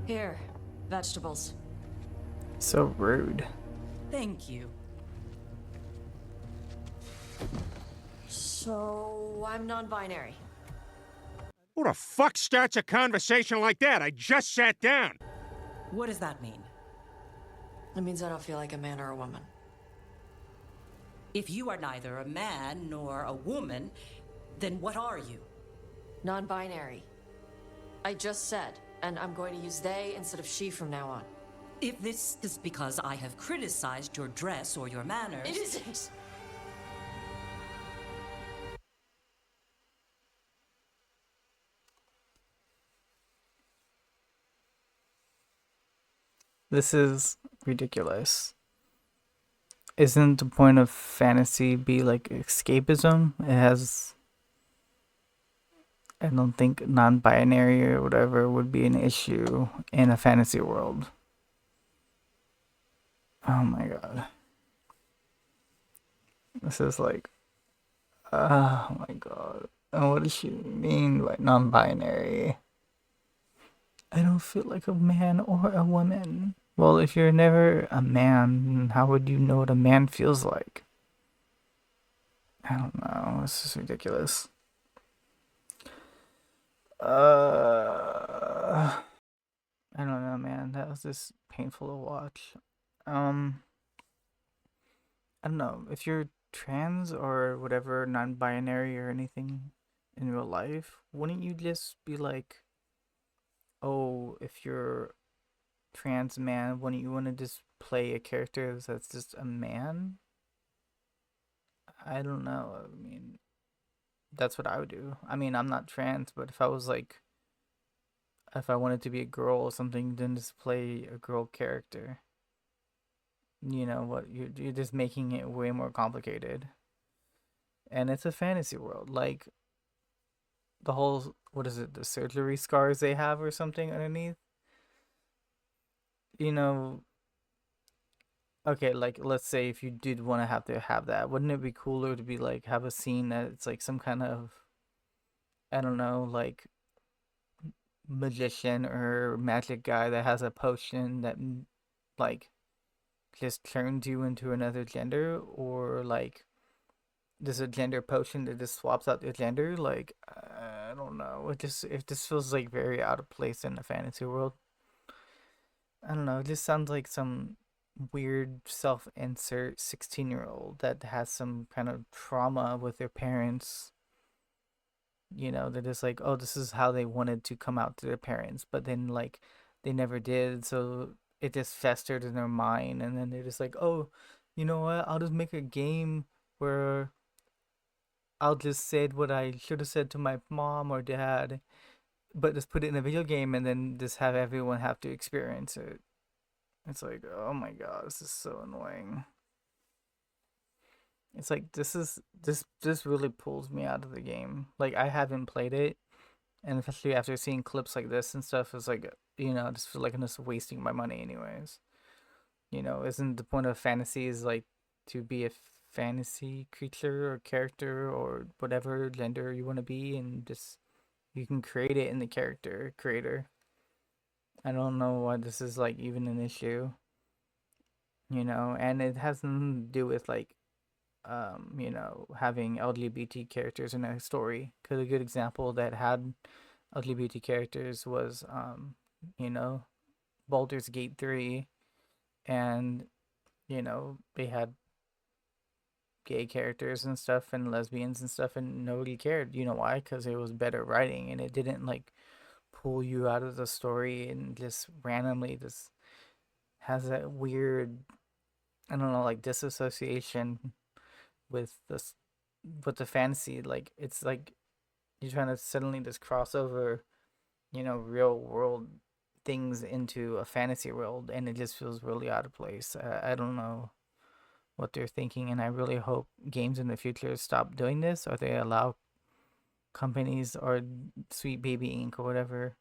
Here, vegetables. So rude. Thank you. So, I'm non-binary. Who the fuck starts a conversation like that? I just sat down. What does that mean? It means I don't feel like a man or a woman. If you are neither a man nor a woman, then what are you? Non-binary. I just said, and I'm going to use they instead of she from now on. If this is because I have criticized your dress or your manners... It isn't! This is ridiculous. Isn't the point of fantasy be like escapism? It has... I don't think non-binary or whatever would be an issue in a fantasy world. Oh my god. This is like... oh my god. What does she mean by non-binary? I don't feel like a man or a woman. Well, if you're never a man, how would you know what a man feels like? I don't know. This is ridiculous. I don't know, man. That was just painful to watch. I don't know. If you're trans or whatever, non-binary or anything in real life, wouldn't you just be like, oh, if you're trans man, wouldn't you want to just play a character that's just a man? I don't know. I mean, that's what I would do. I mean, I'm not trans, but if I was like, if I wanted to be a girl or something, then just play a girl character. You know what? You're just making it way more complicated. And it's a fantasy world. Like, the whole, what is it, the surgery scars they have or something underneath? You know, okay, like let's say if you did want to have that, wouldn't it be cooler to be like have a scene that it's like some kind of, I don't know, like magician or magic guy that has a potion that like just turns you into another gender, or like there's a gender potion that just swaps out your gender? Like, I don't know. It just feels like very out of place in a fantasy world. I don't know. It just sounds like some weird self-insert 16-year-old that has some kind of trauma with their parents. You know, they're just like, oh, this is how they wanted to come out to their parents, but then like they never did, so it just festered in their mind, and then they're just like, oh, you know what? I'll just make a game where I'll just say what I should have said to my mom or dad, but just put it in a video game and then just have everyone have to experience it. It's like, oh my god, this is so annoying. It's like this really pulls me out of the game. Like I haven't played it, and especially after seeing clips like this and stuff, it's like, you know, I just feel like I'm just wasting my money anyways. You know, isn't the point of fantasy is like to be a fantasy creature or character or whatever gender you want to be, and just you can create it in the character creator. I don't know why this is like even an issue, you know, and it has nothing to do with like you know, having LGBT characters in a story. Cause a good example that had LGBT characters was you know, Baldur's Gate 3, and you know, they had gay characters and stuff and lesbians and stuff, and nobody cared. You know why? Cuz it was better writing, and it didn't like pull you out of the story and just randomly just has that weird, I don't know, like disassociation with this, with the fantasy. Like it's like you're trying to suddenly just cross over, you know, real world things into a fantasy world, and it just feels really out of place. I don't know what they're thinking, and I really hope games in the future stop doing this, or they allow companies or Sweet Baby Inc. or whatever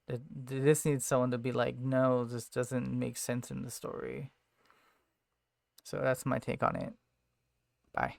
that this needs someone to be like, no, this doesn't make sense in the story. So that's my take on it. Bye.